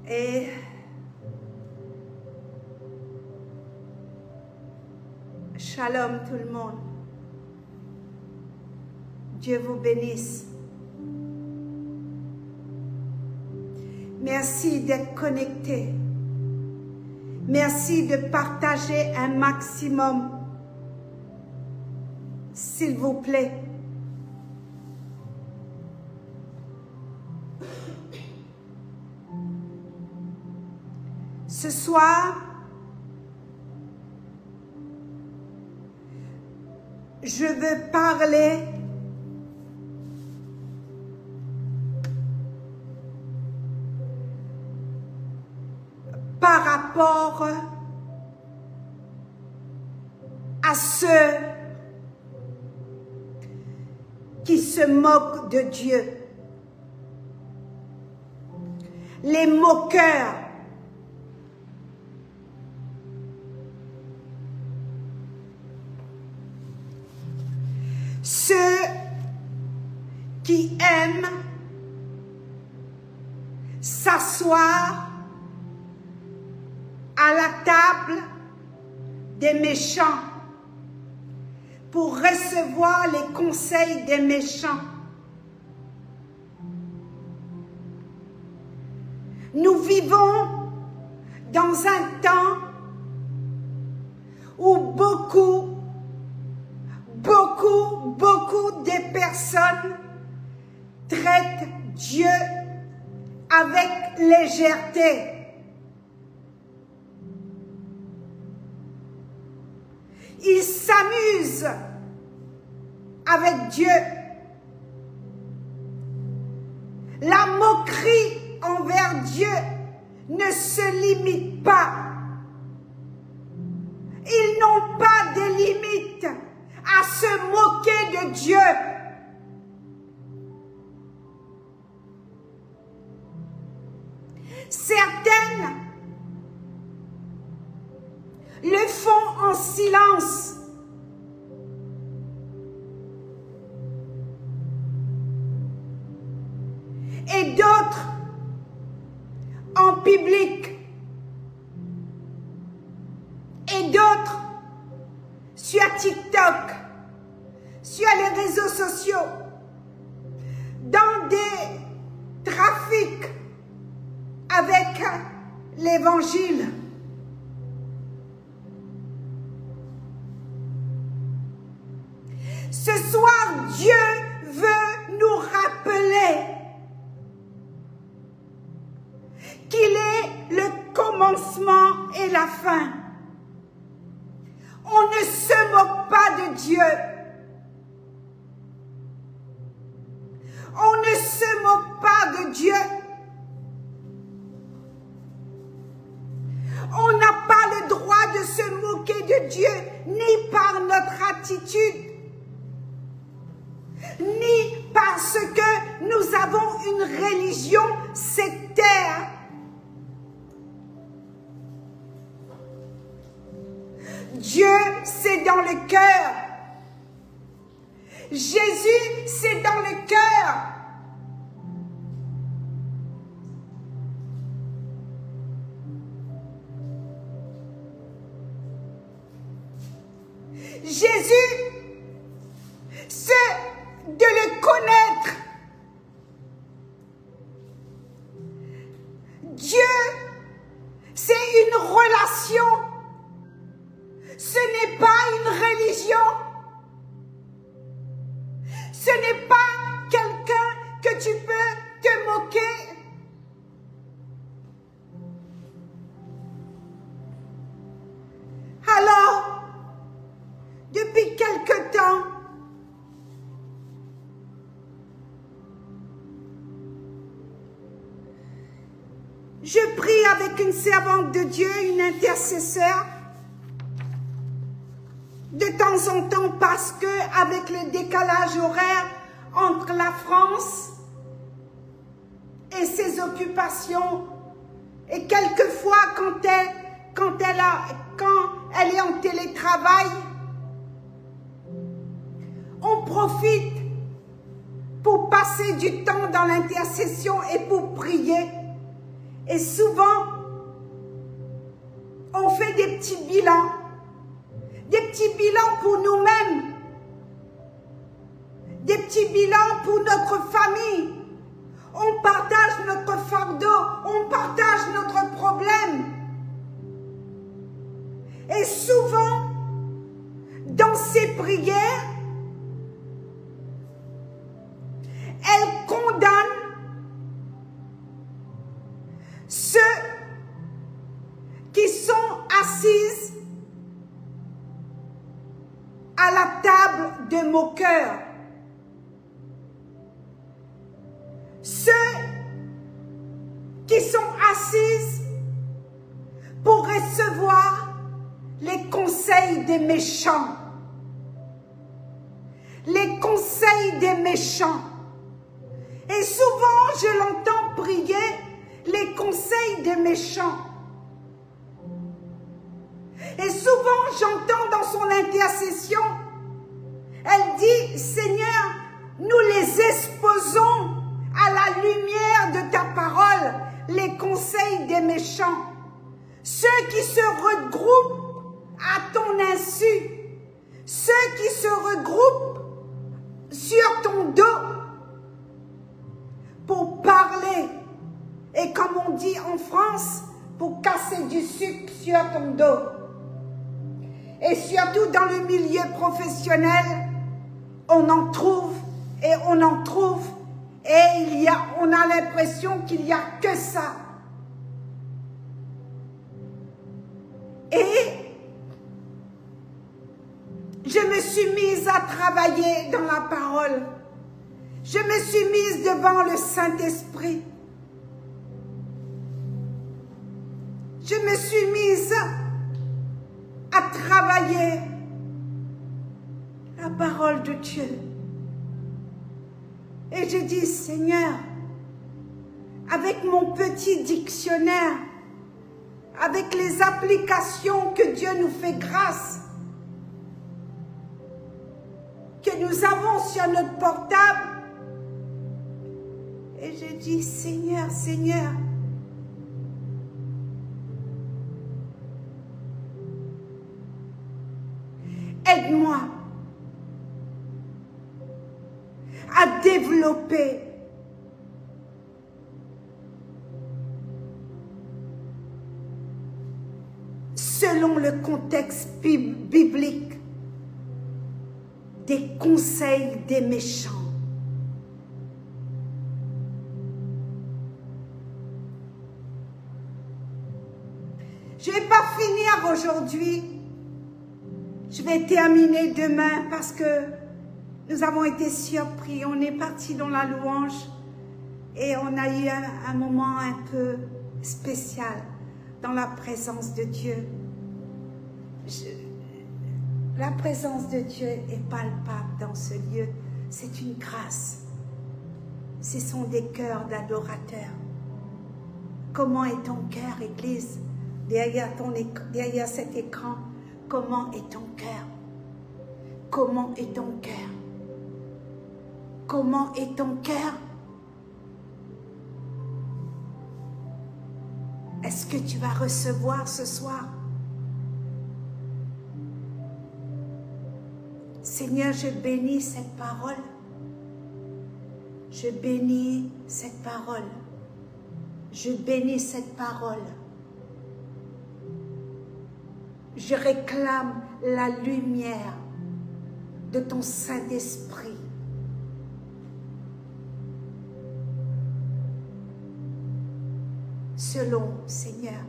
Et shalom tout le monde. Dieu vous bénisse. Merci d'être connecté. Merci de partager un maximum. S'il vous plaît. Ce soir, je veux parler par rapport à ceux qui se moquent de Dieu, les moqueurs. Ceux qui aiment s'asseoir à la table des méchants pour recevoir les conseils des méchants. Nous vivons dans un temps où beaucoup de personnes traitent Dieu avec légèreté. Ils s'amusent avec Dieu. La moquerie envers Dieu ne se limite pas. Ils n'ont pas de limite à se moquer de Dieu. Certaines le font en silence. Et d'autres en public. Et d'autres sur TikTok, sur les réseaux sociaux, dans des trafics avec l'évangile. Ce soir, Dieu veut nous rappeler qu'il est le commencement et la fin. On ne se moque pas de Dieu. On ne se moque pas de Dieu. On n'a pas le droit de se moquer de Dieu, ni par notre attitude, ni parce que nous avons une religion sectaire. Dieu, c'est dans le cœur. Jésus, c'est dans le cœur. Jésus, c'est de le connaître. Dieu, c'est une relation. Ce n'est pas une religion. Ce n'est pas quelqu'un que tu peux te moquer. Alors, depuis quelque temps, je prie avec une servante de Dieu, une intercesseur, de temps en temps, parce que avec le décalage horaire entre la France et ses occupations, et quelquefois quand elle est en télétravail, on profite pour passer du temps dans l'intercession et pour prier. Et souvent, on fait des petits bilans pour nous-mêmes, des petits bilans pour notre famille. On partage notre fardeau, on partage notre problème. Et souvent, dans ces prières, elle condamne ceux qui sont assis à la table de moqueurs. Ceux qui sont assis pour recevoir les conseils des méchants. Les conseils des méchants. Et souvent, je l'entends prier les conseils des méchants. Et souvent, j'entends dans son intercession, elle dit, Seigneur, nous les exposons à la lumière de ta parole, les conseils des méchants. Ceux qui se regroupent à ton insu, ceux qui se regroupent sur ton dos pour parler, et comme on dit en France, pour casser du sucre sur ton dos. Et surtout dans le milieu professionnel, on en trouve et on en trouve, et on a l'impression qu'il n'y a que ça. Et je me suis mise à travailler dans la parole. Je me suis mise devant le Saint-Esprit. Je me suis mise à travailler la parole de Dieu. Et j'ai dit, Seigneur, avec mon petit dictionnaire, avec les applications que Dieu nous fait grâce, que nous avons sur notre portable, et j'ai dit, Seigneur, Seigneur, aide-moi à développer selon le contexte biblique des conseils des méchants. Je ne vais pas finir aujourd'hui. Je vais terminer demain parce que nous avons été surpris. On est parti dans la louange et on a eu un moment un peu spécial dans la présence de Dieu. La présence de Dieu est palpable dans ce lieu. C'est une grâce. Ce sont des cœurs d'adorateurs. Comment est ton cœur, Église? Derrière cet écran, comment est ton cœur? Comment est ton cœur? Comment est ton cœur? Est-ce que tu vas recevoir ce soir? Seigneur, je bénis cette parole. Je bénis cette parole. Je bénis cette parole. Je réclame la lumière de ton Saint-Esprit. Selon, Seigneur,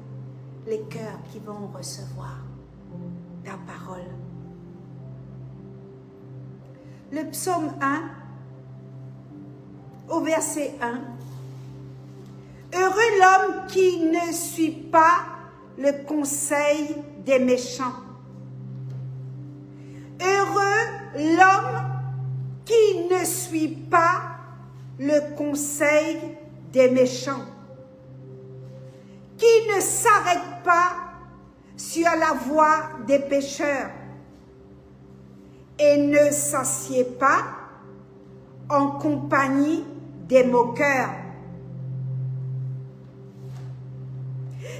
les cœurs qui vont recevoir ta parole. Le psaume 1, au verset 1. Heureux l'homme qui ne suit pas le conseil des méchants. Heureux l'homme qui ne suit pas le conseil des méchants, qui ne s'arrête pas sur la voie des pécheurs et ne s'assied pas en compagnie des moqueurs.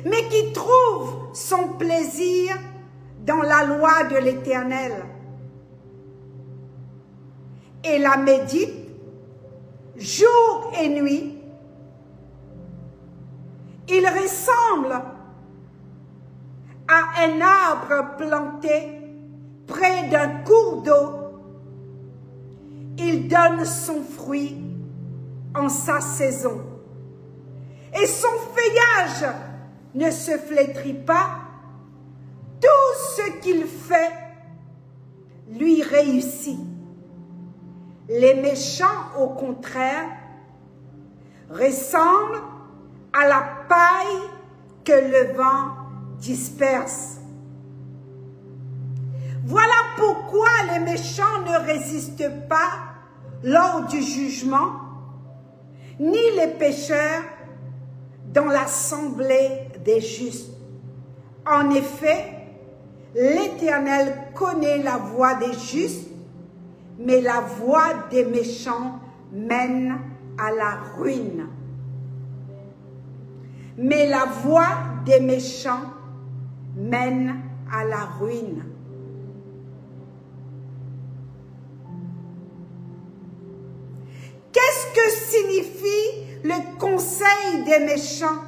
mais qui trouve son plaisir dans la loi de l'Éternel et la médite jour et nuit. Il ressemble à un arbre planté près d'un cours d'eau. Il donne son fruit en sa saison. Et son feuillage ne se flétrit pas. Tout ce qu'il fait lui réussit. Les méchants, au contraire, ressemblent à la paille que le vent disperse. Voilà pourquoi les méchants ne résistent pas lors du jugement, ni les pécheurs dans l'assemblée des justes. En effet, l'Éternel connaît la voie des justes, mais la voie des méchants mène à la ruine. Mais la voie des méchants mène à la ruine. Qu'est-ce que signifie le conseil des méchants?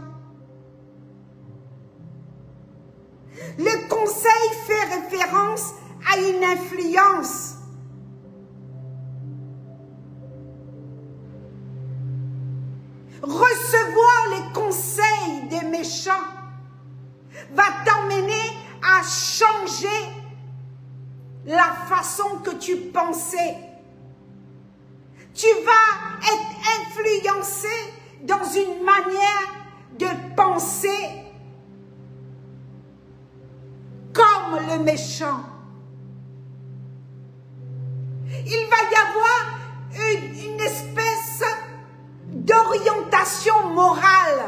Le conseil fait référence à une influence. Recevoir les conseils des méchants va t'emmener à changer la façon que tu pensais. Tu vas être influencé dans une manière de penser comme le méchant. Il va y avoir une espèce d'orientation morale.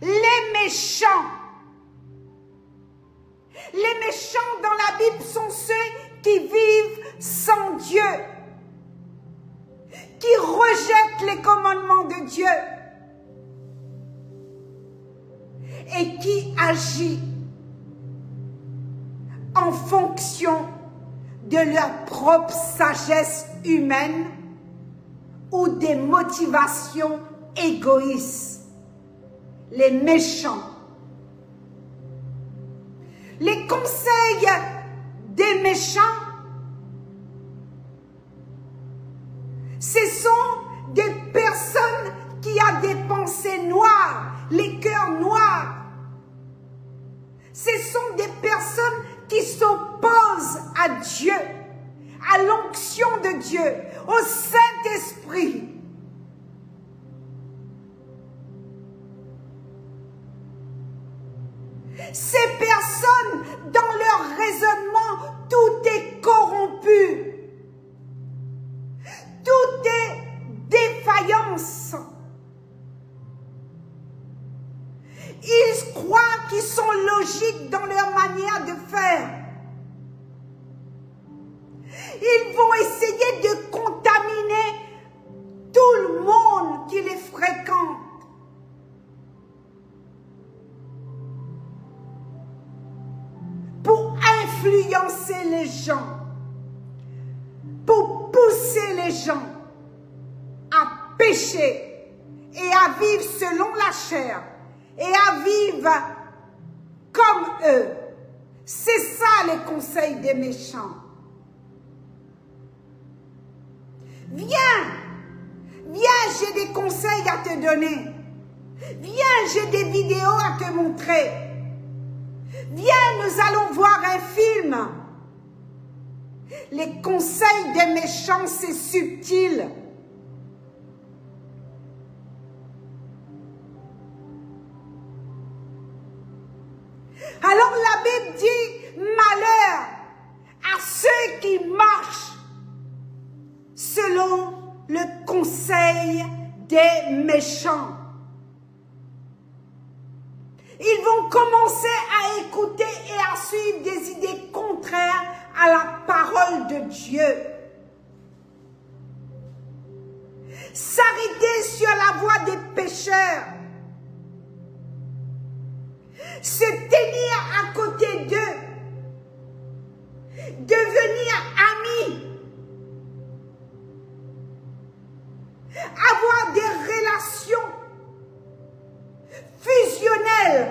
Les méchants dans la Bible sont ceux qui vivent sans Dieu, qui rejettent les commandements de Dieu et qui agissent en fonction de leur propre sagesse humaine ou des motivations égoïstes. Les méchants. Les conseils des méchants, ce sont des personnes qui ont des pensées noires, les cœurs noirs. Ce sont des personnes qui s'opposent à Dieu, à l'onction de Dieu, au Saint-Esprit. Ces personnes, dans leur raisonnement, tout est corrompu. Tout est défaillance. Ils croient qu'ils sont logiques dans leur manière de faire. Ils vont essayer de contaminer tout le monde qui les fréquente. Pour influencer les gens. Pour pousser les gens à pécher et à vivre selon la chair et à vivre comme eux. C'est ça les conseils des méchants. Viens, j'ai des conseils à te donner. Viens, j'ai des vidéos à te montrer. Viens, nous allons voir un film. Les conseils des méchants, c'est subtil. Alors la Bible dit, malheur à ceux qui marchent selon le conseil des méchants. Ils vont commencer à écouter et à suivre des idées contraires à la parole de Dieu. S'arrêter sur la voie des pécheurs se tenir à côté d'eux, devenir amis, avoir des relations fusionnelles,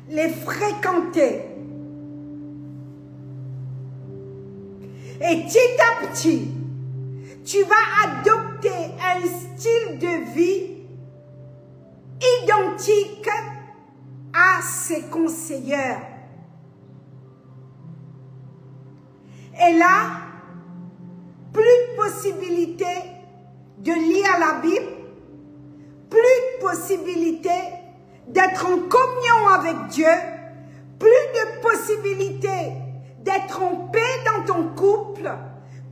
les fréquenter. Et petit à petit, tu vas adopter un style de vie identique à ses conseillers. Et là, plus de possibilité de lire la Bible, plus de possibilité d'être en communion avec Dieu, plus de possibilité d'être en paix dans ton couple,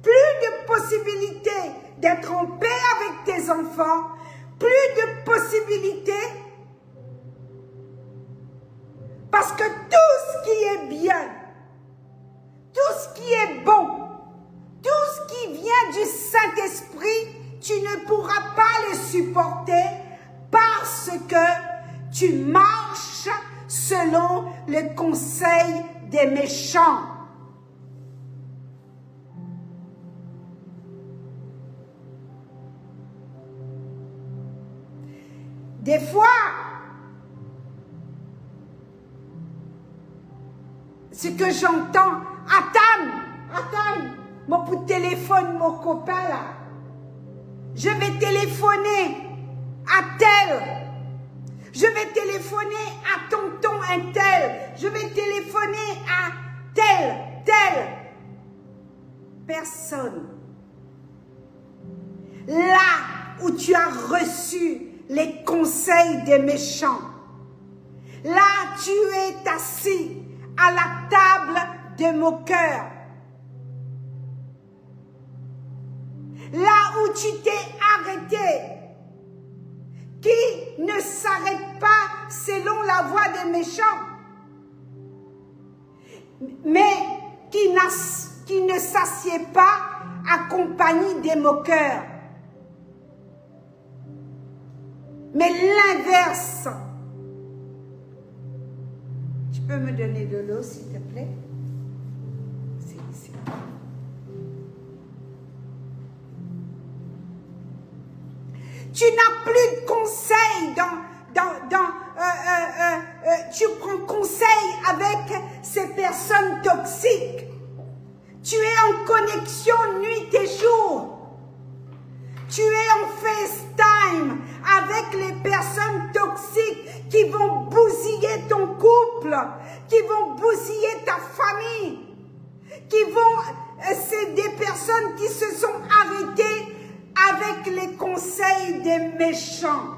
plus de possibilités d'être en paix avec tes enfants, plus de possibilités, parce que tout ce qui est bien, tout ce qui est bon, tout ce qui vient du Saint-Esprit, tu ne pourras pas les supporter parce que tu marches selon le conseil des méchants. Des fois, ce que j'entends, attends, mon coup de téléphone, mon copain là, je vais téléphoner à tel, je vais téléphoner à tonton un tel, je vais téléphoner à tel, personne. Là où tu as reçu les conseils des méchants, là tu es assis à la table de moqueurs, là où tu t'es arrêté, qui ne s'arrête pas selon la voie des méchants, mais qui ne s'assied pas à compagnie des moqueurs. Mais l'inverse. Tu peux me donner de l'eau, s'il te plaît? C'est ici. Tu n'as plus de conseils tu prends conseil avec ces personnes toxiques. Tu es en connexion nuit et jour. Tu es en FaceTime avec les personnes toxiques qui vont bousiller ton couple, qui vont bousiller ta famille, c'est des personnes qui se sont arrêtées avec les conseils des méchants.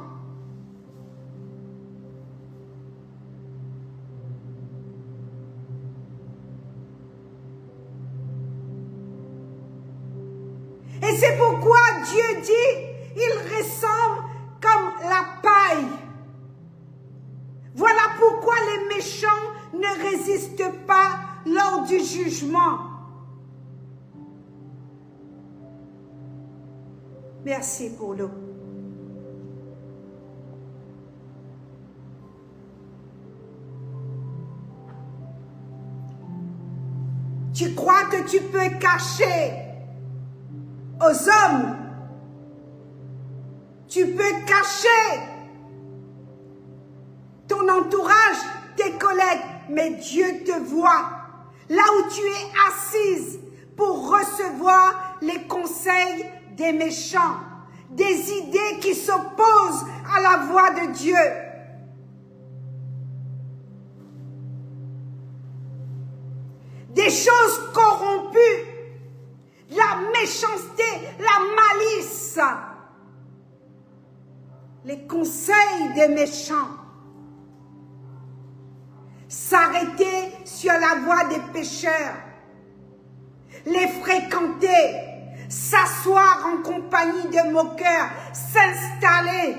Et c'est pourquoi Dieu dit, il ressemble comme la paille. Voilà pourquoi les méchants ne résistent pas lors du jugement. Merci pour l'eau. Tu crois que tu peux cacher aux hommes, tu peux cacher ton entourage, tes collègues, mais Dieu te voit là où tu es assise pour recevoir les conseils des méchants, des idées qui s'opposent à la voix de Dieu. Des choses corrompues, la méchanceté, la malice, les conseils des méchants. S'arrêter sur la voie des pécheurs, les fréquenter, s'asseoir en compagnie de moqueurs, s'installer,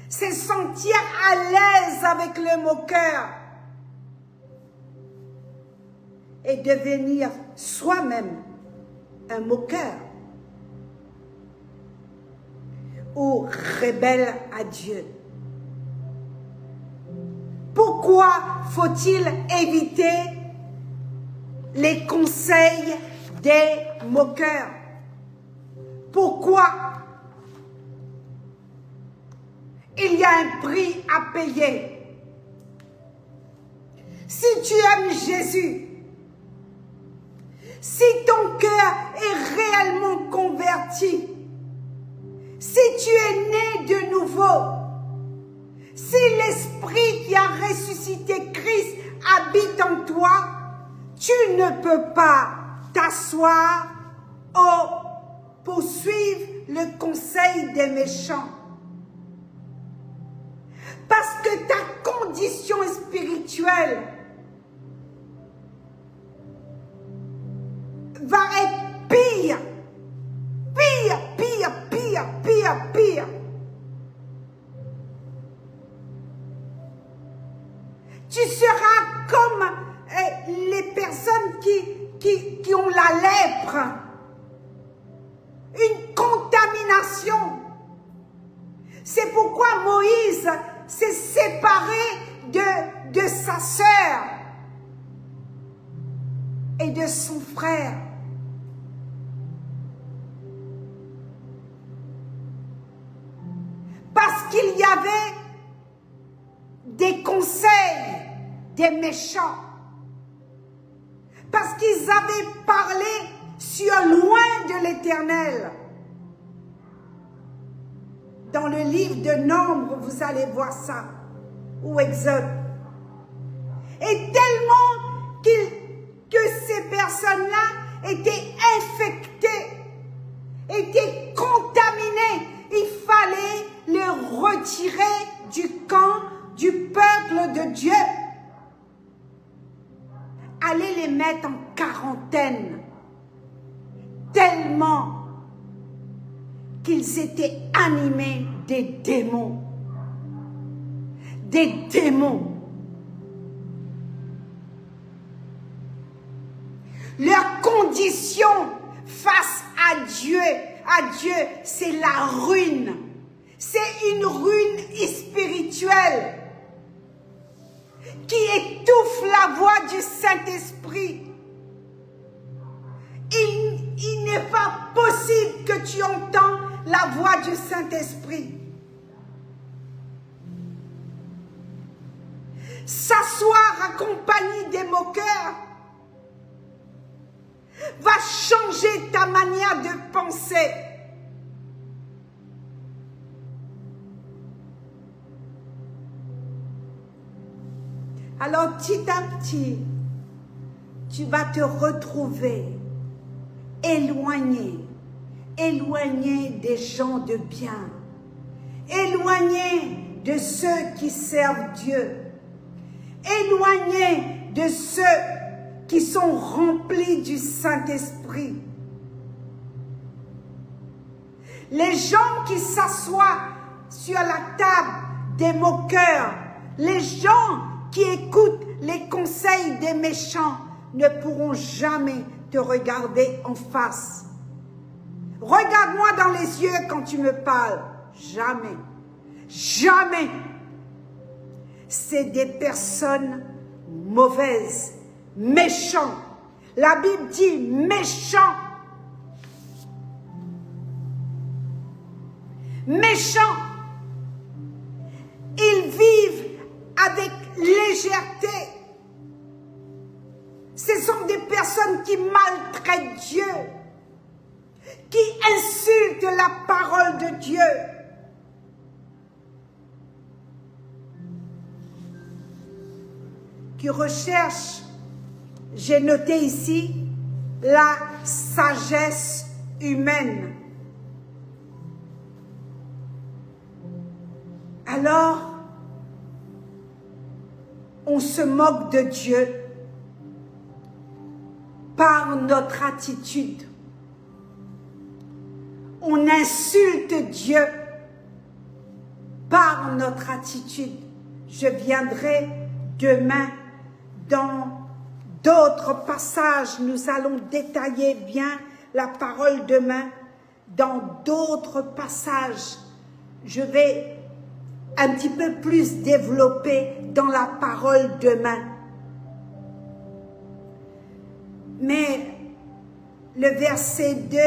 se sentir à l'aise avec le moqueur et devenir soi-même un moqueur ou rebelle à Dieu. Pourquoi faut-il éviter les conseils des moqueurs? Pourquoi? Il y a un prix à payer. Si tu aimes Jésus, si ton cœur est réellement converti, si tu es né de nouveau, si l'Esprit qui a ressuscité Christ habite en toi, tu ne peux pas t'asseoir ou poursuivre le conseil des méchants. Parce que ta condition spirituelle va être pire, pire, pire, pire, pire, pire. Tu seras comme les personnes qui ont la lèpre, une contamination. C'est pourquoi Moïse s'est séparé de sa sœur et de son frère. Parce qu'il y avait des conseils des méchants. Parce qu'ils avaient parlé sur loin de l'Éternel. Dans le livre de Nombres, vous allez voir ça, ou Exode. Et tellement que ces personnes-là étaient infectées, étaient contaminées, il fallait les retirer du camp du peuple de Dieu. Aller les mettre en quarantaine, tellement qu'ils étaient animés des démons. Des démons. Leur condition face à Dieu, c'est la ruine. C'est une ruine spirituelle qui étouffe la voix du Saint-Esprit. Il n'est pas possible que tu entends la voix du Saint-Esprit. S'asseoir accompagné des moqueurs va changer ta manière de penser. Alors petit à petit, tu vas te retrouver éloigné des gens de bien, éloigné de ceux qui servent Dieu, éloigné de ceux qui sont remplis du Saint-Esprit. Les gens qui s'assoient sur la table des moqueurs, les gens qui écoutent les conseils des méchants ne pourront jamais te regarder en face. Regarde-moi dans les yeux quand tu me parles. Jamais. Jamais. C'est des personnes mauvaises, méchants. La Bible dit méchants. Méchants. Ils vivent avec légèreté. Ce sont des personnes qui maltraitent Dieu, qui insultent la parole de Dieu. Qui recherchent, j'ai noté ici, la sagesse humaine. Alors, on se moque de Dieu par notre attitude. On insulte Dieu par notre attitude. Je viendrai demain dans d'autres passages. Nous allons détailler bien la parole demain. Dans d'autres passages, je vais un petit peu plus développer dans la parole demain. Mais le verset 2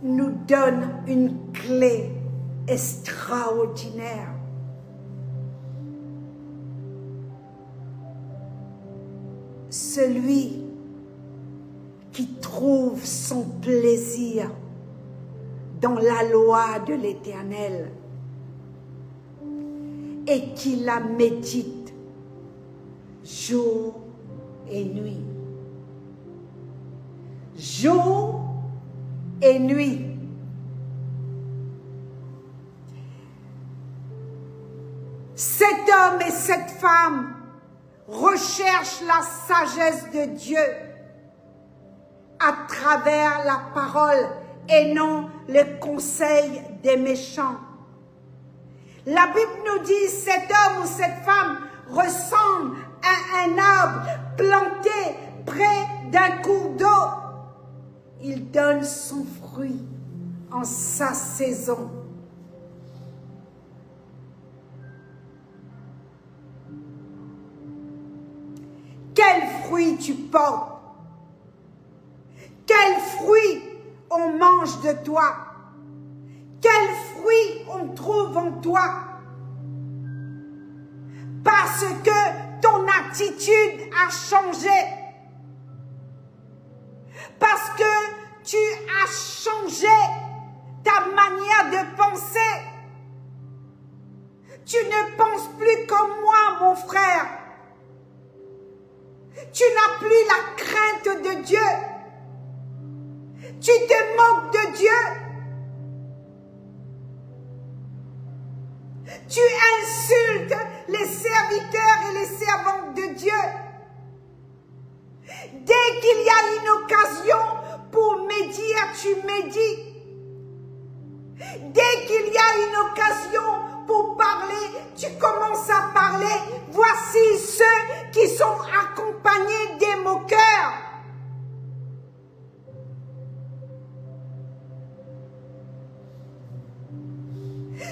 nous donne une clé extraordinaire. Celui qui trouve son plaisir dans la loi de l'Éternel et qui la médite jour et nuit. Jour et nuit. Cet homme et cette femme recherchent la sagesse de Dieu à travers la parole et non le conseil des méchants. La Bible nous dit cet homme ou cette femme ressemble à un arbre planté près d'un cours d'eau. Il donne son fruit en sa saison. Quel fruit tu portes? Quel fruit on mange de toi? Quel fruit on trouve en toi? Parce que ton attitude a changé. Parce que tu as changé ta manière de penser. Tu ne penses plus comme moi, mon frère. Tu n'as plus la crainte de Dieu. Tu te moques de Dieu. Tu insultes les serviteurs et les servantes de Dieu. Dès qu'il y a une occasion pour médire, tu médis. Dès qu'il y a une occasion pour parler, tu commences à parler. Voici ceux qui sont accompagnés des moqueurs.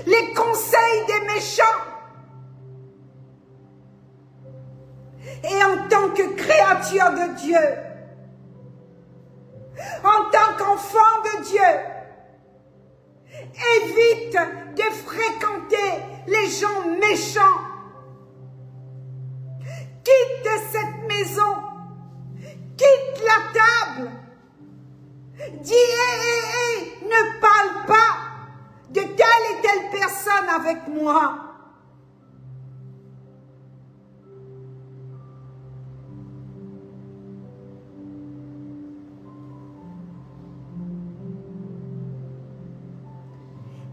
Les conseils des méchants. Et en tant que créature de Dieu, en tant qu'enfant de Dieu, évite de fréquenter les gens méchants. Quitte cette maison, quitte la table. Dis, ne parle pas de telle et telle personne avec moi.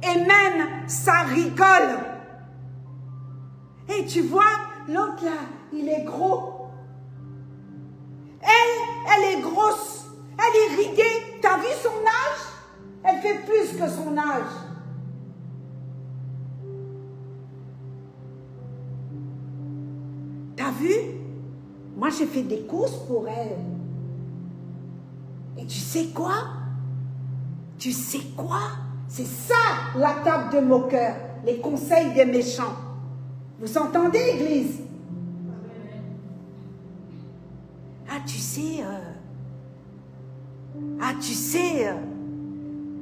Et même, ça rigole. Et tu vois, l'autre là, il est gros. Elle est grosse. Elle est ridée. T'as vu son âge? Elle fait plus que son âge. T'as vu? Moi, j'ai fait des courses pour elle. Et tu sais quoi? Tu sais quoi? C'est ça, la table de moqueur, les conseils des méchants. Vous entendez, Église? Ah, tu sais,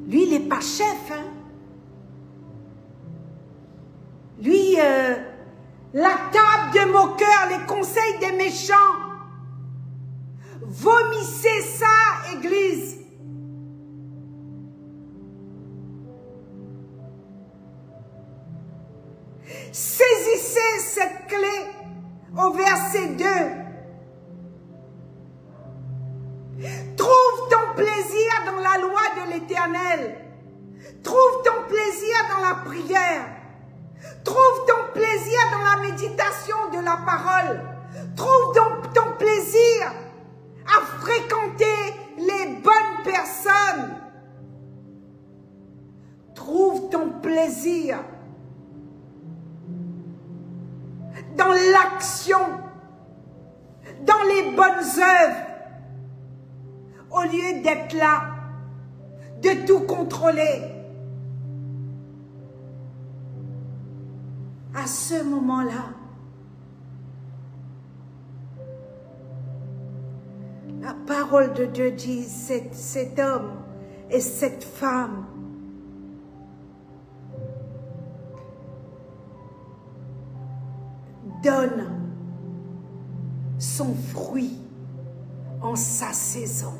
lui, il n'est pas chef, hein? Lui, la table de moqueur, les conseils des méchants. Vomissez ça, Église. Saisissez cette clé au verset 2. Trouve ton plaisir dans la loi de l'Éternel. Trouve ton plaisir dans la prière. Trouve ton plaisir dans la méditation de la parole. Trouve ton plaisir à fréquenter les bonnes personnes. Trouve ton plaisir dans l'action, dans les bonnes œuvres, au lieu d'être là, de tout contrôler. à ce moment-là, la parole de Dieu dit, cet homme et cette femme donne son fruit en sa saison.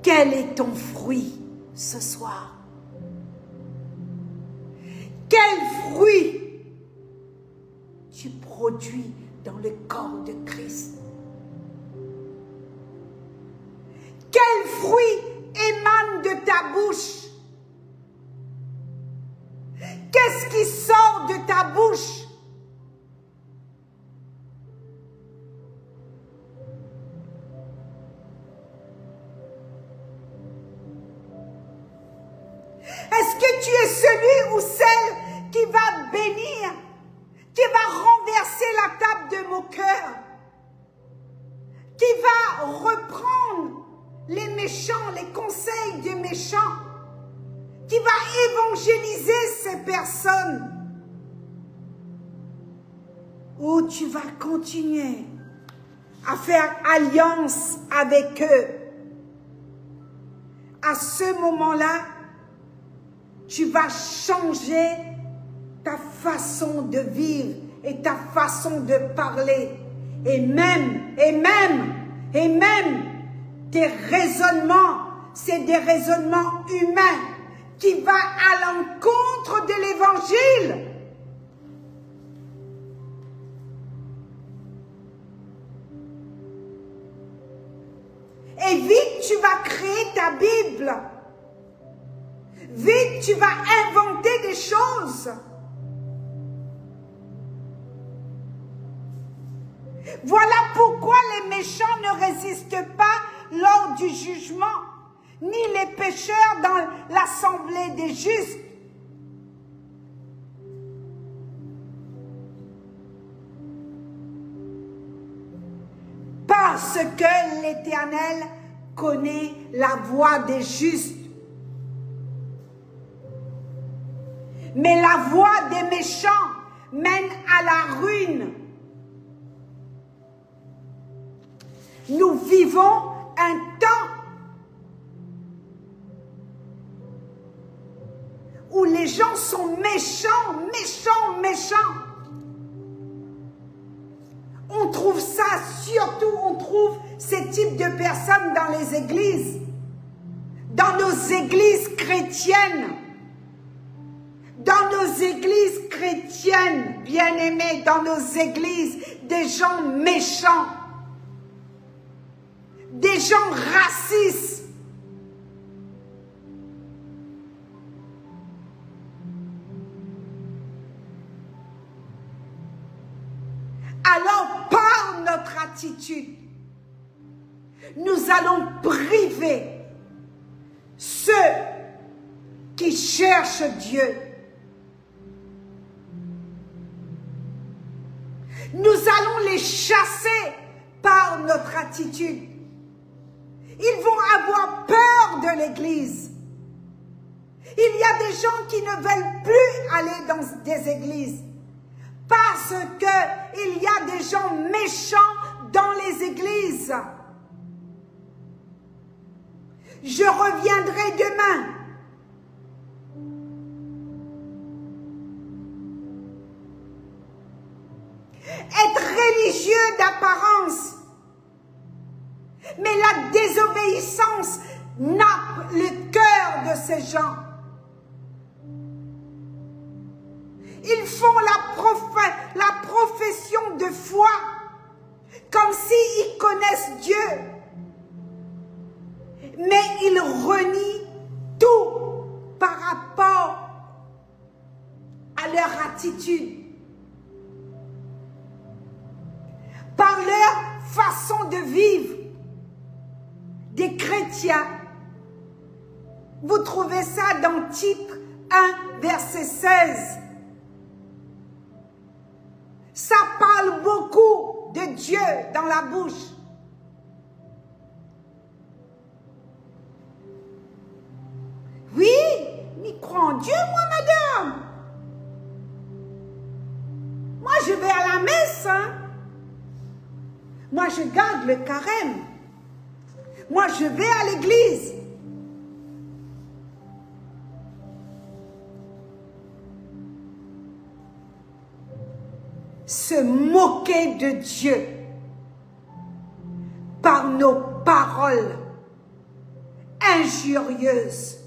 Quel est ton fruit ce soir? Quel fruit tu produis dans le corps de Christ? Quel fruit émane de ta bouche? Qu'est-ce qui sort de ta bouche? Est-ce que tu es celui ou celle qui va bénir, qui va renverser la table de mon cœur, qui va reprendre les méchants, les conseils des méchants, qui va évangéliser ces personnes, ou tu vas continuer à faire alliance avec eux? À ce moment-là, tu vas changer ta façon de vivre et ta façon de parler. Et même tes raisonnements, c'est des raisonnements humains qui vont à l'encontre de l'évangile. Et vite, tu vas créer ta Bible. Vite, tu vas inventer des choses. Voilà pourquoi les méchants ne résistent pas lors du jugement, ni les pécheurs dans l'assemblée des justes. Parce que l'Éternel connaît la voie des justes. Mais la voie des méchants mène à la ruine. Nous vivons un temps où les gens sont méchants, On trouve ça, surtout on trouve ces types de personnes dans les églises, dans nos églises chrétiennes. Dans nos églises chrétiennes, bien-aimés, dans nos églises, des gens méchants, des gens racistes. Alors, par notre attitude, nous allons priver ceux qui cherchent Dieu. Nous allons les chasser par notre attitude. Ils vont avoir peur de l'église. Il y a des gens qui ne veulent plus aller dans des églises parce qu'il y a des gens méchants dans les églises. Je reviendrai demain. Être religieux d'apparence, mais la désobéissance nappe le cœur de ces gens. Ils font la profession de foi comme s'ils connaissent Dieu, mais ils renient tout par rapport à leur attitude, par leur façon de vivre. Des chrétiens, vous trouvez ça dans Titre 1, verset 16. Ça parle beaucoup de Dieu dans la bouche. Oui, mais crois en Dieu, moi, madame. Moi, je garde le carême. Moi, je vais à l'église. Se moquer de Dieu par nos paroles injurieuses,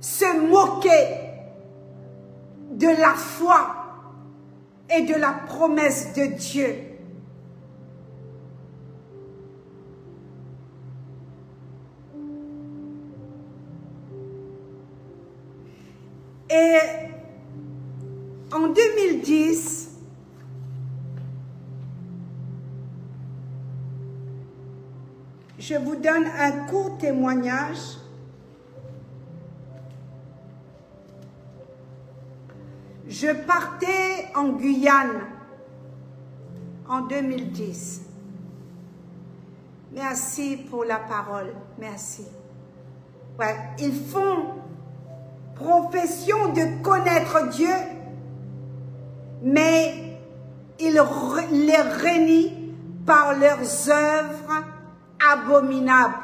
se moquer de la foi et de la promesse de Dieu. Et en 2010, je vous donne un court témoignage. Je partais en Guyane en 2010. Merci pour la parole. Merci. Ouais, ils font profession de connaître Dieu, mais ils les renient par leurs œuvres abominables.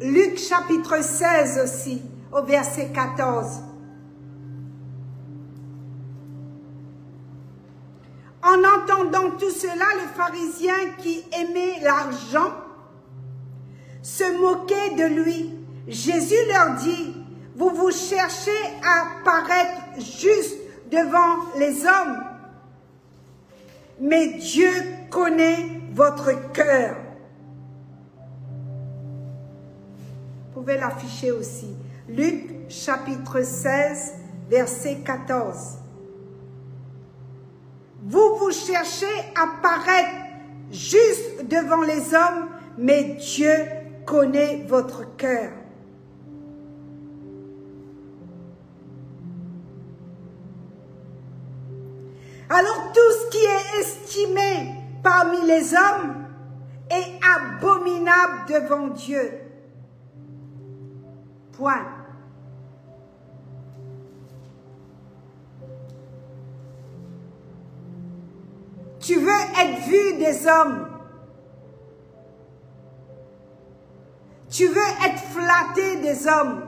Luc chapitre 16 aussi, au verset 14. En entendant tout cela, les pharisiens qui aimaient l'argent se moquaient de lui. Jésus leur dit, vous vous cherchez à paraître juste devant les hommes, mais Dieu connaît votre cœur. Vous pouvez l'afficher aussi. Luc chapitre 16, verset 14. Vous vous cherchez à paraître juste devant les hommes, mais Dieu connaît votre cœur. Alors tout ce qui est estimé parmi les hommes est abominable devant Dieu. Point. Tu veux être vu des hommes. Tu veux être flatté des hommes.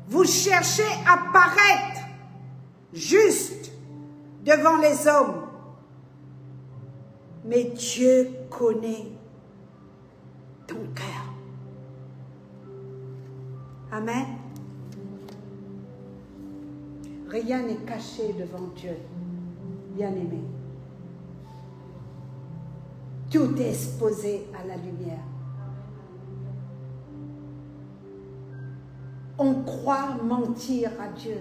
Vous cherchez à paraître juste devant les hommes. Mais Dieu connaît ton cœur. Amen. Rien n'est caché devant Dieu, bien-aimé. Tout est exposé à la lumière. On croit mentir à Dieu.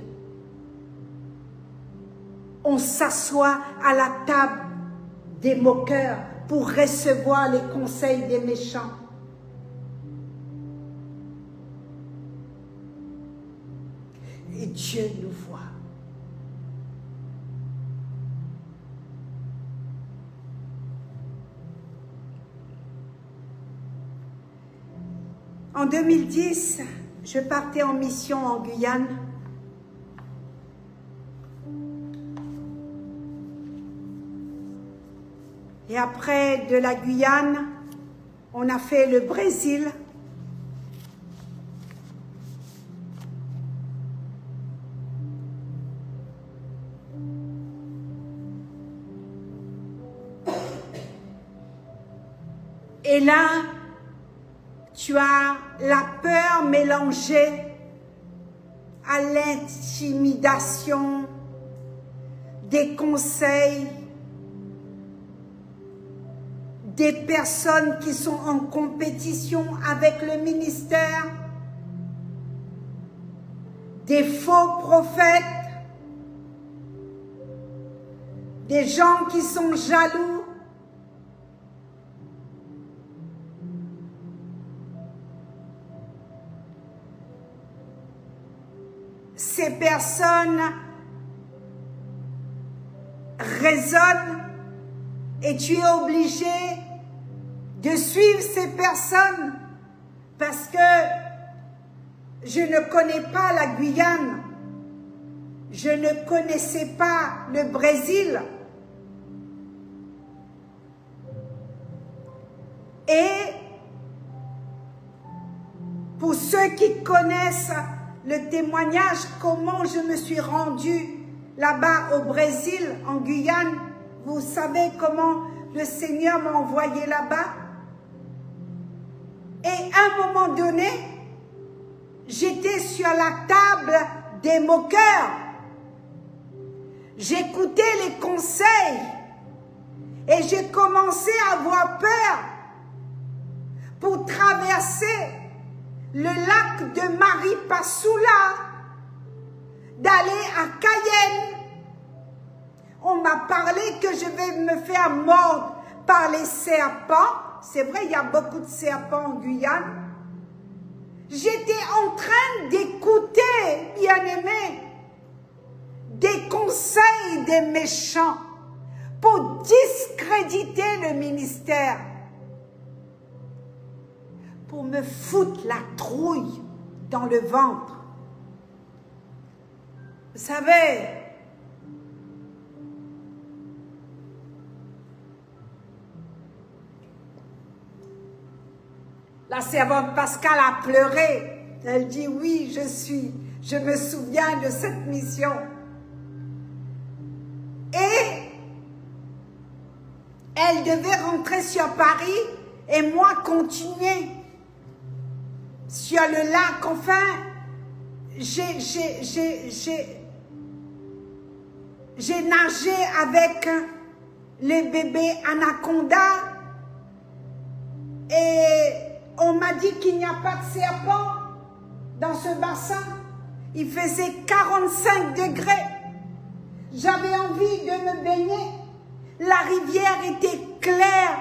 On s'assoit à la table des moqueurs pour recevoir les conseils des méchants. Et Dieu nous voit. En 2010, je partais en mission en Guyane. Et après de la Guyane, on a fait le Brésil. Et là, tu as la peur mélangée à l'intimidation, des conseils, des personnes qui sont en compétition avec le ministère, des faux prophètes, des gens qui sont jaloux. Ces personnes résonnent et tu es obligé de suivre ces personnes parce que je ne connais pas la Guyane, je ne connaissais pas le Brésil. Et pour ceux qui connaissent le témoignage, comment je me suis rendue là-bas au Brésil, en Guyane, vous savez comment le Seigneur m'a envoyé là-bas. Et à un moment donné, j'étais sur la table des moqueurs. J'écoutais les conseils et j'ai commencé à avoir peur pour traverser le lac de Maripasoula, d'aller à Cayenne. On m'a parlé que je vais me faire mordre par les serpents. C'est vrai, il y a beaucoup de serpents en Guyane. J'étais en train d'écouter, bien-aimé, des conseils des méchants pour discréditer le ministère, pour me foutre la trouille dans le ventre. Vous savez, la servante Pascal a pleuré. Elle dit oui, je me souviens de cette mission. Et elle devait rentrer sur Paris et moi continuer sur le lac. Enfin, j'ai nagé avec les bébés anacondas et on m'a dit qu'il n'y a pas de serpent dans ce bassin. Il faisait 45 degrés. J'avais envie de me baigner. La rivière était claire.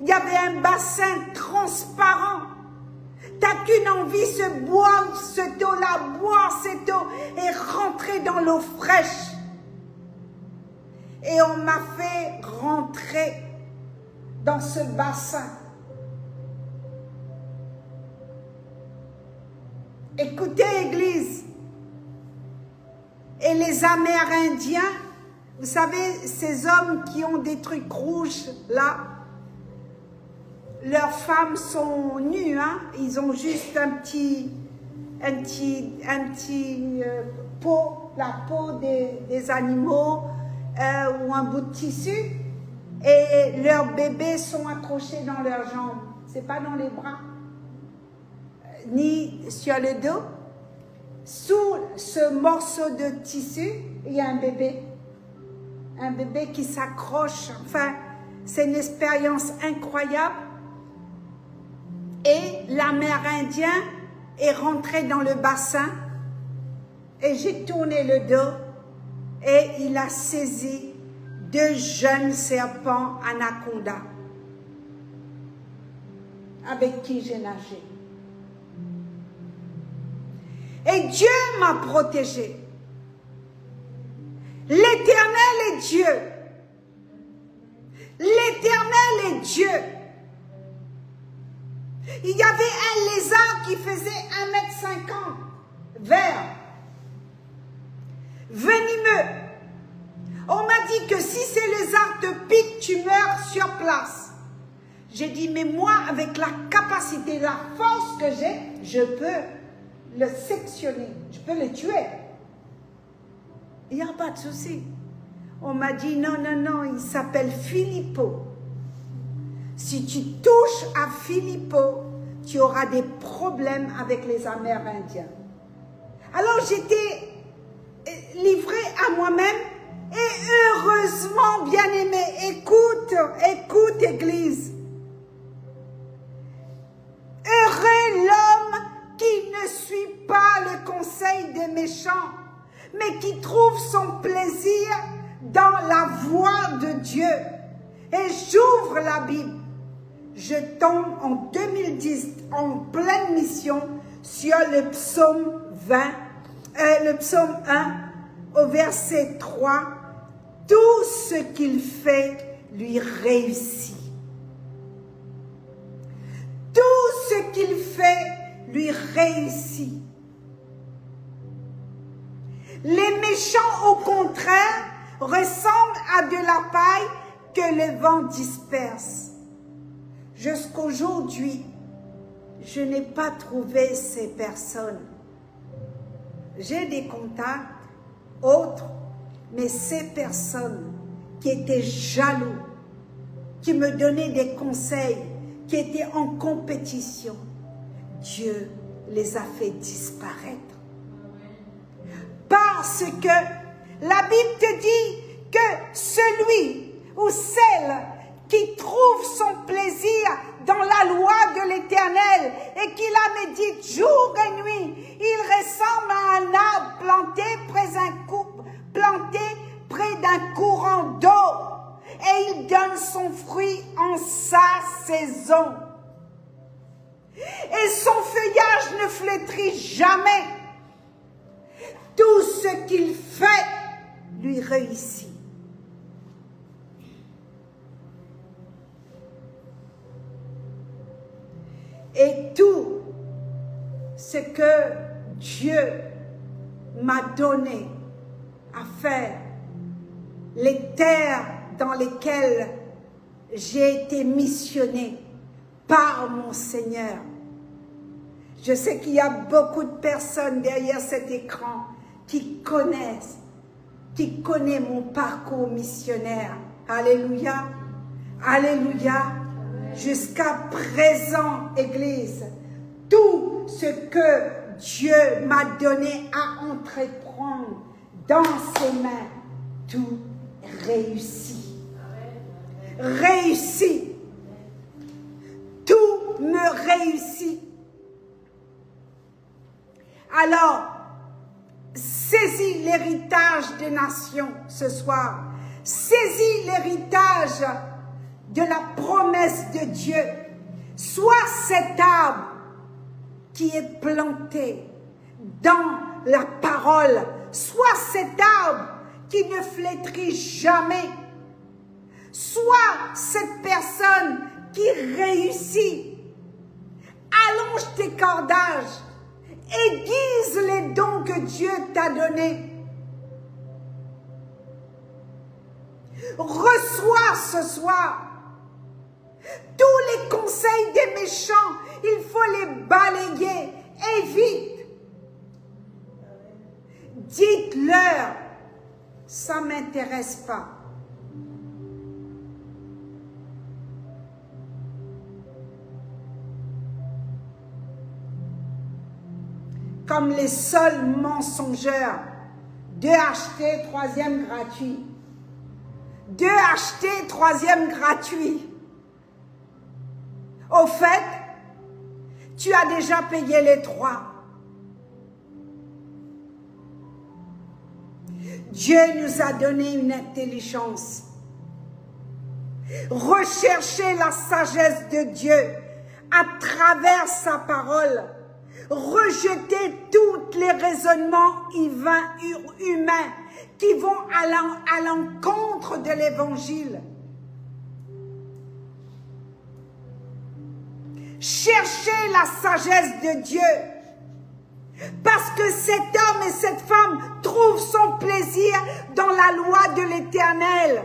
Il y avait un bassin transparent. T'as qu'une envie, se boire cette eau-là, boire cette eau et rentrer dans l'eau fraîche. Et on m'a fait rentrer dans ce bassin. Écoutez, Église, et les Amérindiens, vous savez, ces hommes qui ont des trucs rouges, là, leurs femmes sont nues, hein? Ils ont juste un petit peau, la peau des animaux ou un bout de tissu, et leurs bébés sont accrochés dans leurs jambes, c'est pas dans les bras, ni sur le dos. Sous ce morceau de tissu, il y a un bébé qui s'accroche. Enfin, c'est une expérience incroyable. Et l'Amérindien est rentré dans le bassin et j'ai tourné le dos et il a saisi 2 jeunes serpents anacondas avec qui j'ai nagé. Et Dieu m'a protégée. L'Éternel est Dieu. L'Éternel est Dieu. Il y avait un lézard qui faisait 1,50 m, vert, venimeux. On m'a dit que si ces lézards te piquent, tu meurs sur place. J'ai dit, mais moi, avec la capacité, la force que j'ai, je peux le sectionner, je peux le tuer. Il n'y a pas de souci. On m'a dit, non, non, non, il s'appelle Filippo. Si tu touches à Filippo, tu auras des problèmes avec les Amérindiens. Alors j'étais livrée à moi-même et heureusement, bien-aimé, écoute, écoute, Église. Heureux l'homme qui ne suit pas le conseil des méchants, mais qui trouve son plaisir dans la voie de Dieu. Et j'ouvre la Bible. Je tombe en 2010, en pleine mission, sur le psaume 1, au verset 3, tout ce qu'il fait lui réussit. Tout ce qu'il fait lui réussit. Les méchants, au contraire, ressemblent à de la paille que le vent disperse. Jusqu'aujourd'hui, je n'ai pas trouvé ces personnes. J'ai des contacts autres, mais ces personnes qui étaient jaloux, qui me donnaient des conseils, qui étaient en compétition, Dieu les a fait disparaître. Parce que la Bible te dit que celui ou celle qui trouve son plaisir dans la loi de l'Éternel et qui la médite jour et nuit, il ressemble à un arbre planté près d'un courant d'eau et il donne son fruit en sa saison. Et son feuillage ne flétrit jamais. Tout ce qu'il fait lui réussit. Et tout ce que Dieu m'a donné à faire, les terres dans lesquelles j'ai été missionné par mon Seigneur. Je sais qu'il y a beaucoup de personnes derrière cet écran qui connaissent mon parcours missionnaire. Alléluia, alléluia. Jusqu'à présent, Église, tout ce que Dieu m'a donné à entreprendre dans ses mains, tout réussit. Réussit. Tout me réussit. Alors, saisis l'héritage des nations ce soir. Saisis l'héritage de la promesse de Dieu. Sois cet arbre qui est planté dans la parole. Sois cet arbre qui ne flétrit jamais. Sois cette personne qui réussit. Allonge tes cordages. Aiguise les dons que Dieu t'a donnés. Reçois ce soir tous les conseils des méchants. Il faut les balayer et vite. Dites-leur, ça ne m'intéresse pas. Comme les seuls mensongeurs, 2 achetés, 3e gratuit. 2 achetés, 3e gratuit. Au fait, tu as déjà payé les 3. Dieu nous a donné une intelligence. Recherchez la sagesse de Dieu à travers sa parole. Rejetez tous les raisonnements humains qui vont à l'encontre de l'évangile. Cherchez la sagesse de Dieu. Parce que cet homme et cette femme trouvent son plaisir dans la loi de l'Éternel.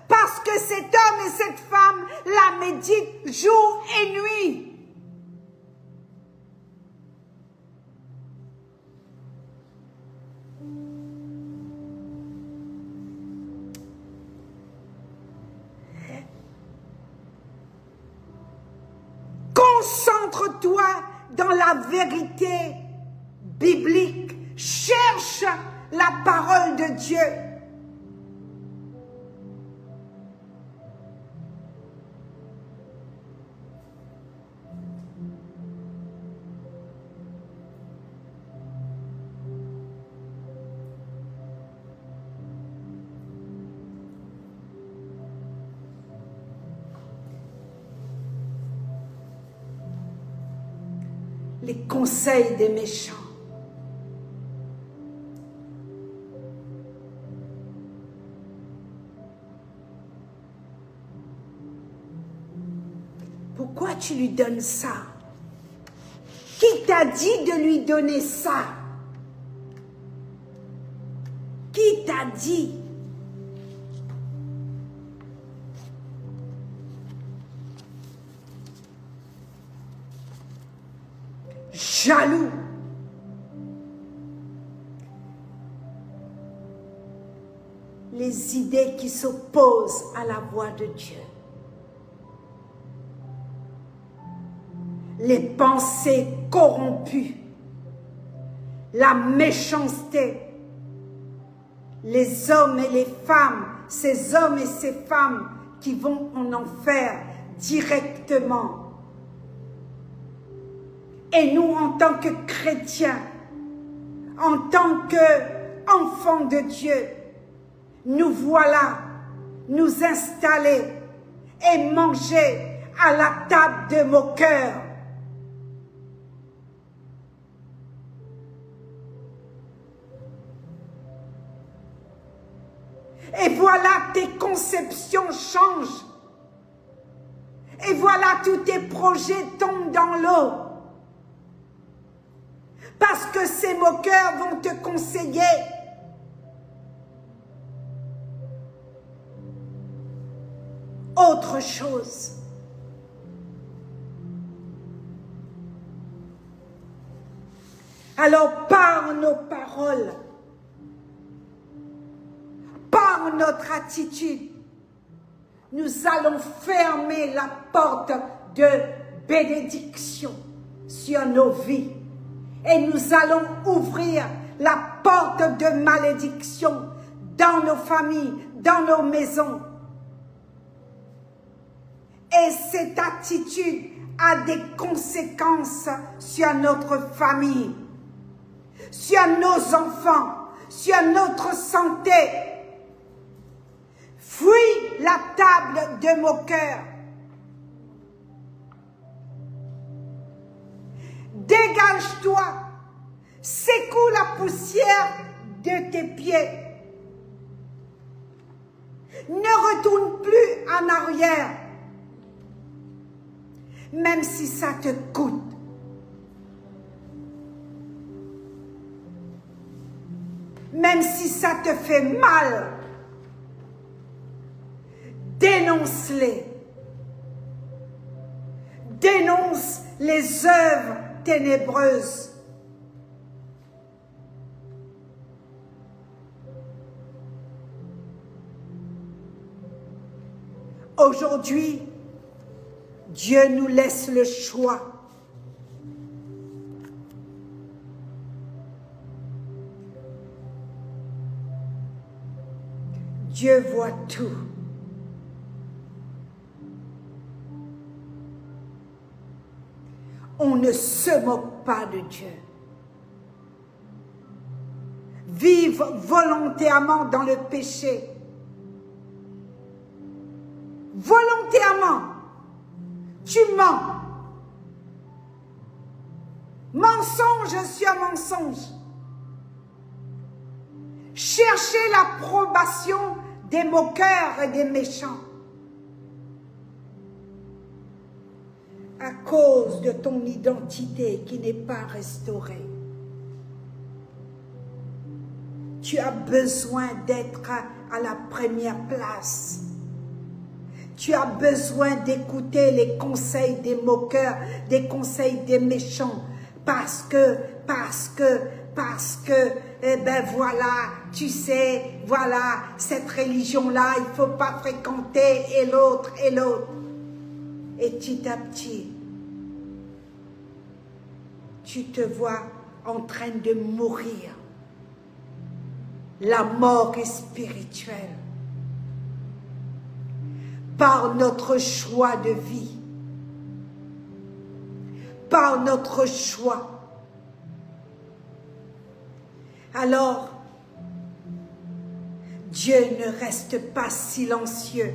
Parce que cet homme et cette femme la méditent jour et nuit. Concentre-toi dans la vérité biblique. Cherche la parole de Dieu. Les conseils des méchants. Pourquoi tu lui donnes ça? Qui t'a dit de lui donner ça? Qui t'a dit? Jaloux. Les idées qui s'opposent à la voix de Dieu. Les pensées corrompues. La méchanceté. Les hommes et les femmes, ces hommes et ces femmes qui vont en enfer directement. Et nous, en tant que chrétiens, en tant qu'enfants de Dieu, nous voilà, nous installer et manger à la table de moqueurs. Et voilà, tes conceptions changent. Et voilà, tous tes projets tombent dans l'eau. Parce que ces moqueurs vont te conseiller. Autre chose. Alors, par nos paroles, par notre attitude, nous allons fermer la porte de bénédiction sur nos vies. Et nous allons ouvrir la porte de malédiction dans nos familles, dans nos maisons. Et cette attitude a des conséquences sur notre famille, sur nos enfants, sur notre santé. Fuis la table de moqueurs. Dégage-toi. Secoue la poussière de tes pieds. Ne retourne plus en arrière. Même si ça te coûte. Même si ça te fait mal. Dénonce-les. Dénonce les œuvres ténébreuses. Aujourd'hui, Dieu nous laisse le choix. Dieu voit tout. On ne se moque pas de Dieu. Vivre volontairement dans le péché. Volontairement. Tu mens. Mensonge sur mensonge. Chercher l'approbation des moqueurs et des méchants. À cause de ton identité qui n'est pas restaurée. Tu as besoin d'être à la première place. Tu as besoin d'écouter les conseils des moqueurs, des conseils des méchants. Parce que, eh ben voilà, tu sais, voilà, cette religion-là, il ne faut pas fréquenter, et l'autre, et l'autre. Et petit à petit, tu te vois en train de mourir. La mort est spirituelle. Par notre choix de vie. Par notre choix. Alors, Dieu ne reste pas silencieux.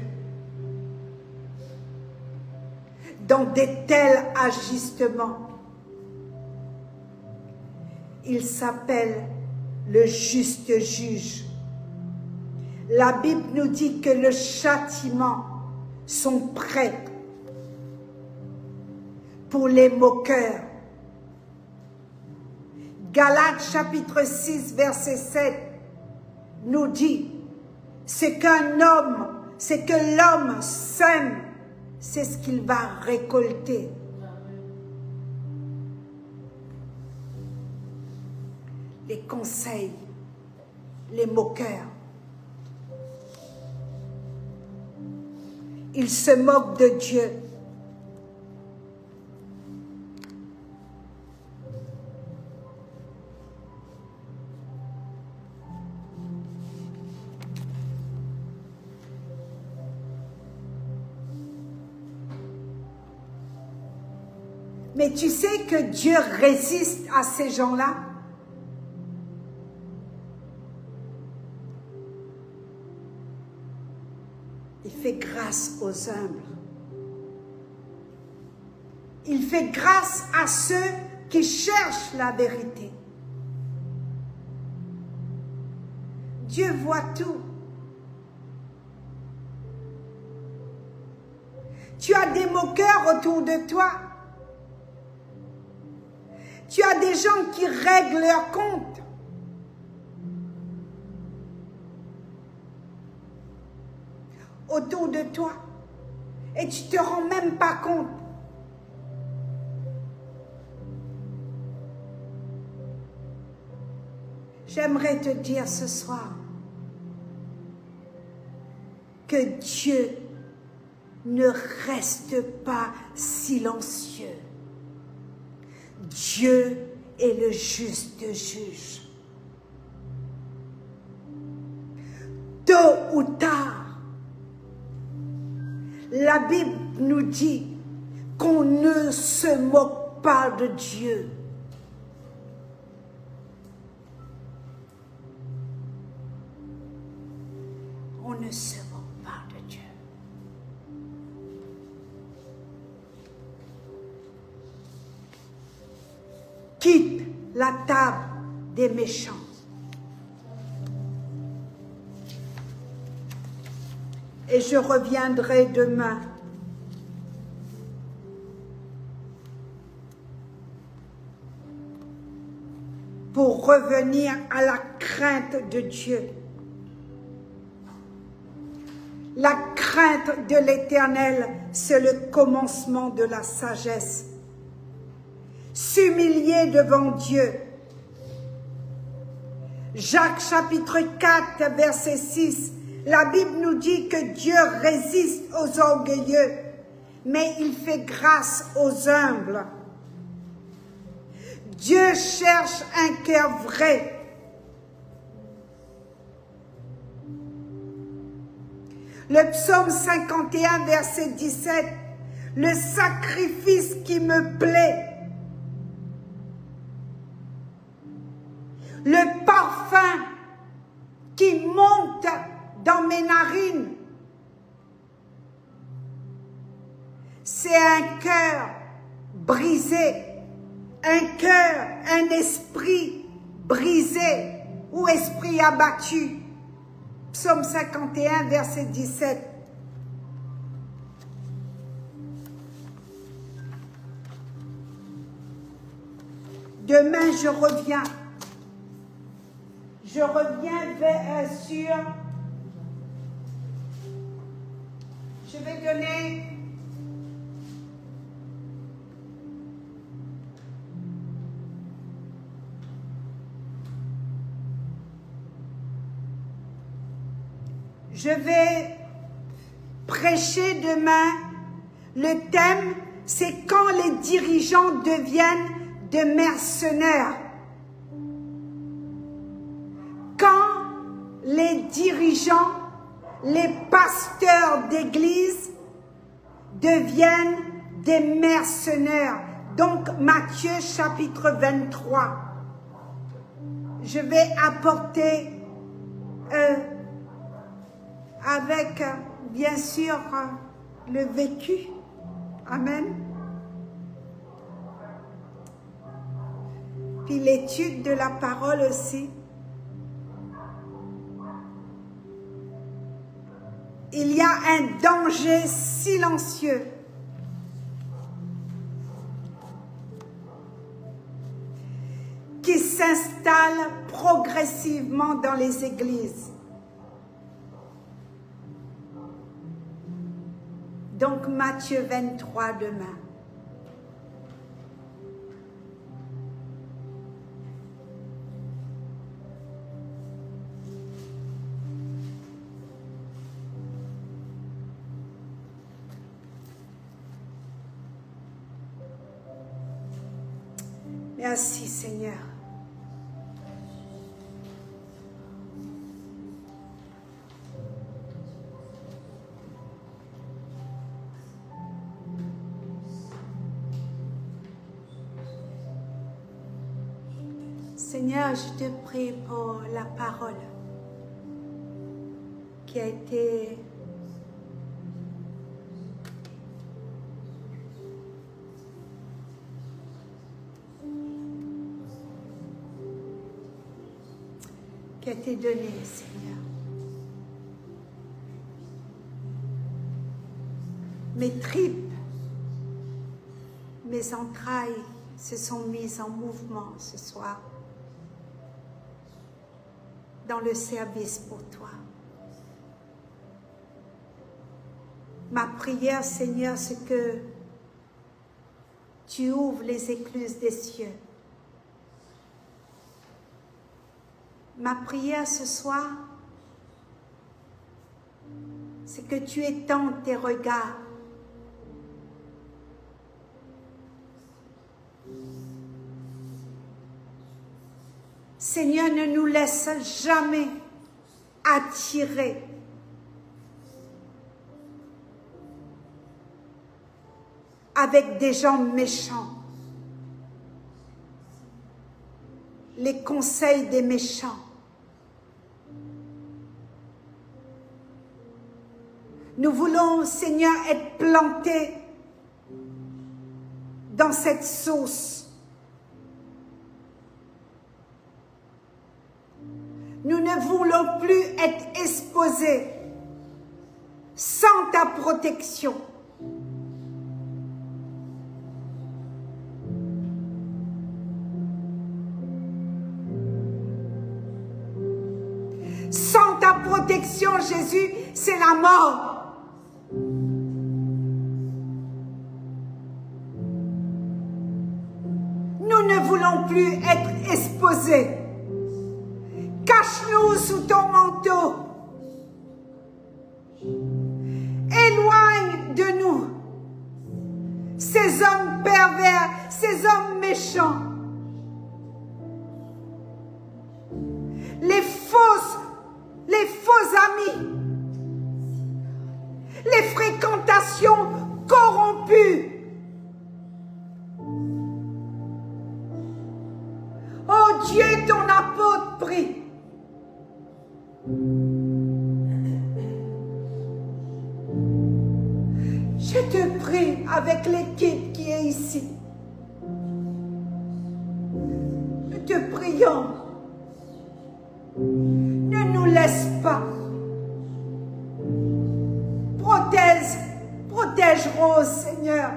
Dans de tels agissements, il s'appelle le juste juge. La Bible nous dit que le châtiment sont prêts pour les moqueurs. Galates chapitre 6 verset 7 nous dit, ce que l'homme sème, c'est ce qu'il va récolter. Les conseils, les moqueurs. Ils se moquent de Dieu. Mais tu sais que Dieu résiste à ces gens-là? Il fait grâce aux humbles. Il fait grâce à ceux qui cherchent la vérité. Dieu voit tout. Tu as des moqueurs autour de toi. Tu as des gens qui règlent leurs comptes. Autour de toi. Et tu ne te rends même pas compte. J'aimerais te dire ce soir que Dieu ne reste pas silencieux. Dieu est le juste juge. Tôt ou tard, la Bible nous dit qu'on ne se moque pas de Dieu. On ne se moque pas de Dieu. Quitte la table des méchants. Et je reviendrai demain pour revenir à la crainte de Dieu. La crainte de l'Éternel, c'est le commencement de la sagesse. S'humilier devant Dieu. Jacques chapitre 4 verset 6, la Bible nous dit que Dieu résiste aux orgueilleux, mais il fait grâce aux humbles. Dieu cherche un cœur vrai. Le psaume 51 verset 17, le sacrifice qui me plaît, le parfum qui monte dans mes narines, c'est un cœur brisé, un esprit brisé ou esprit abattu. Psaume 51, verset 17. Demain, je reviens. Je reviens sur... Je vais donner... Je vais prêcher demain. Le thème, c'est quand les dirigeants deviennent des mercenaires. Quand les dirigeants, les pasteurs d'église deviennent des mercenaires. Donc, Matthieu chapitre 23. Je vais apporter... avec, bien sûr, le vécu. Amen. Puis l'étude de la parole aussi. Il y a un danger silencieux s'installe progressivement dans les églises. Donc Matthieu 23 demain. Merci Seigneur. Seigneur, je te prie pour la parole qui a été donnée, Seigneur. Mes tripes, mes entrailles se sont mises en mouvement ce soir dans le service pour toi. Ma prière, Seigneur, c'est que tu ouvres les écluses des cieux. Ma prière ce soir, c'est que tu étends tes regards Seigneur, ne nous laisse jamais attirer avec des gens méchants, les conseils des méchants. Nous voulons, Seigneur, être plantés dans cette source. Nous ne voulons plus être exposés sans ta protection. Sans ta protection, Jésus, c'est la mort. Nous ne voulons plus être exposés. Cache-nous sous ton manteau. Éloigne de nous ces hommes pervers, ces hommes méchants. Les faux amis. Les fréquentations corrompues. Oh Dieu, ton apôtre prie. Je te prie avec l'équipe qui est ici. Nous te prions. Ne nous laisse pas. Protège Rose, Seigneur,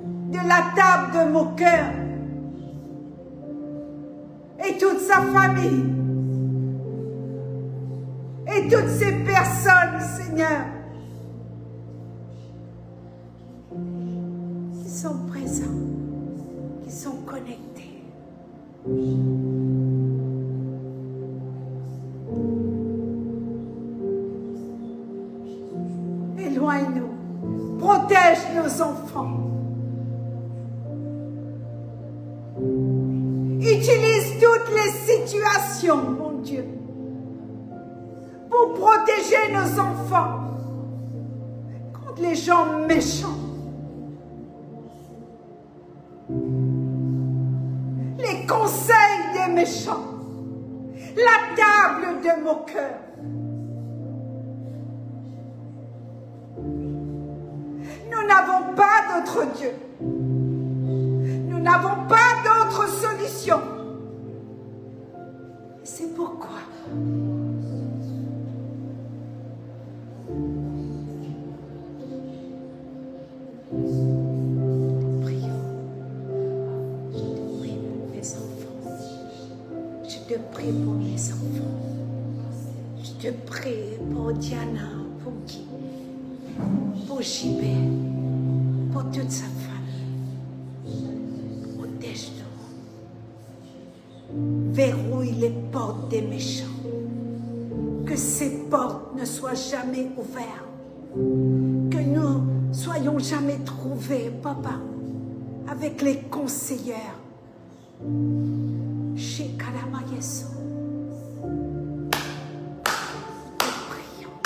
de la table de mon cœur et toute sa famille et toutes ces personnes, Seigneur, qui sont présents, qui sont connectés. Éloigne-nous, protège nos enfants. Utilise toutes les situations, mon Dieu, pour protéger nos enfants contre les gens méchants. Les conseils des méchants. La table de mon cœur. Nous n'avons pas d'autre Dieu. Nous n'avons pas d'autre solution. C'est pourquoi prions. Je te prie pour mes enfants. prie pour mes enfants. Je te prie pour Diana, pour Guy, pour JB, pour toute sa famille. Protège-nous. Verrouille les portes des méchants. Que ces portes ne soient jamais ouvertes. Que nous soyons jamais trouvés, Papa, avec les conseillers. Chez Kalamayeso. Prions.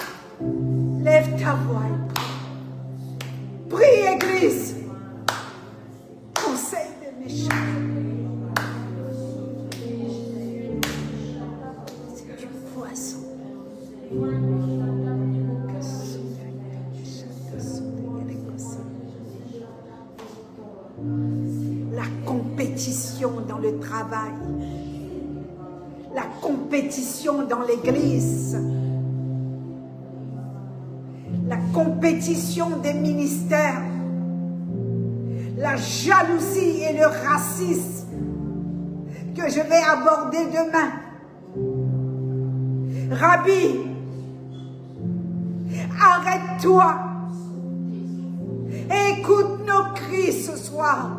Lève ta voix et prie. Prie, Église. Conseil des méchants. C'est une poison. La compétition dans le travail, la compétition dans l'église, la compétition des ministères, la jalousie et le racisme que je vais aborder demain. Rabbi, arrête-toi et écoute nos cris ce soir.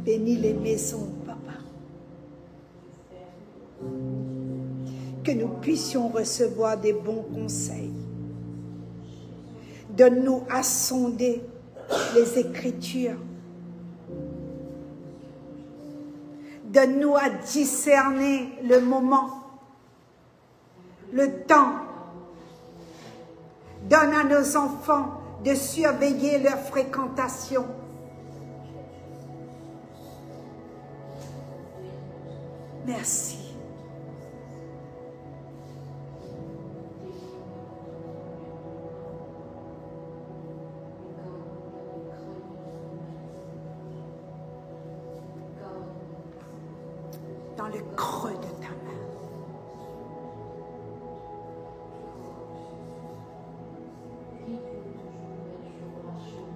Bénis les maisons, Papa. Que nous puissions recevoir des bons conseils. Donne-nous à sonder les Écritures. Donne-nous à discerner le moment, le temps. Donne à nos enfants de surveiller leur fréquentation. Merci. Dans le creux de ta main.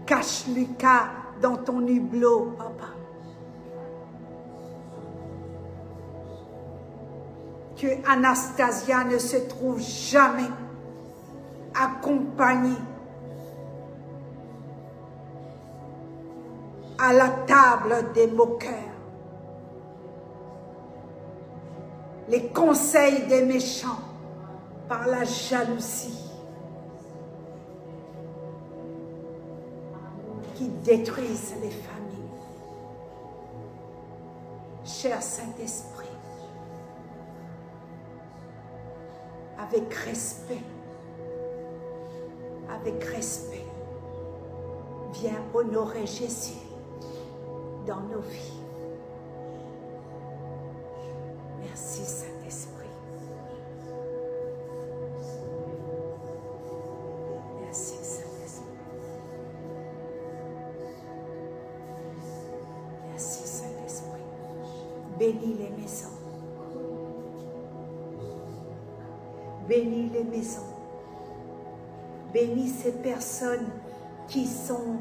Cache Lucas dans ton hublot, Papa. Que Anastasia ne se trouve jamais accompagnée à la table des moqueurs. Les conseils des méchants par la jalousie qui détruisent les familles. Cher Saint-Esprit, avec respect, viens honorer Jésus dans nos vies. Merci Saint-Esprit. Merci Saint-Esprit. Merci Saint-Esprit. Bénis les maisons. Bénis les maisons. Bénis ces personnes qui sont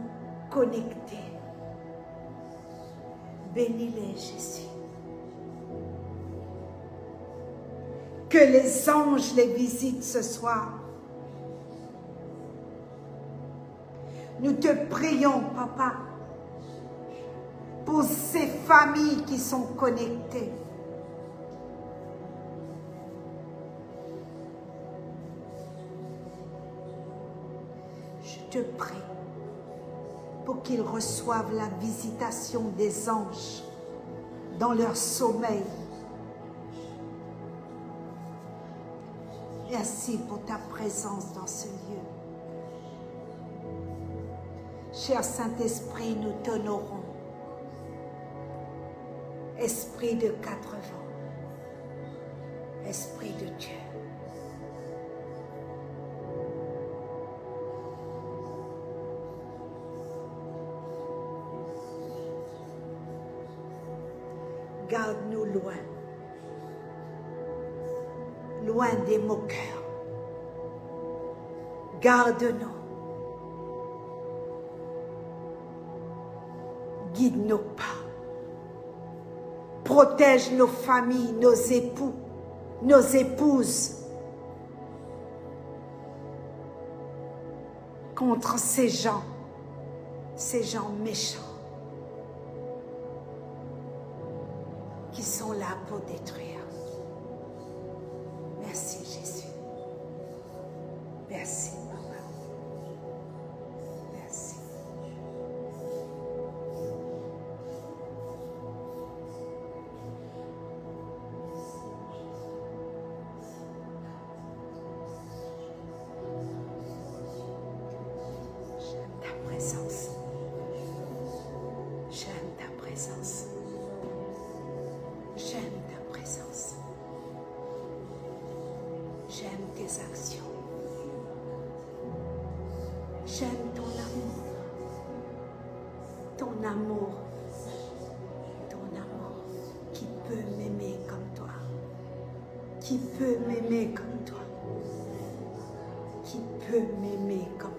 connectées. Bénis-les, Jésus. Que les anges les visitent ce soir. Nous te prions, Papa, pour ces familles qui sont connectées. Je te prie pour qu'ils reçoivent la visitation des anges dans leur sommeil. Merci pour ta présence dans ce lieu. Cher Saint-Esprit, nous t'honorons. Esprit de 4 vents, Esprit de Dieu. Garde-nous loin, loin des moqueurs. Garde-nous. Guide nos pas. Protège nos familles, nos époux, nos épouses contre ces gens méchants qui sont là pour détruire. Merci Jésus. Merci Papa. Merci. J'aime ta présence. J'aime ta présence. J'aime ta présence. J'aime tes actions. J'aime ton amour. Ton amour. Ton amour qui peut m'aimer comme toi. Qui peut m'aimer comme toi. Qui peut m'aimer comme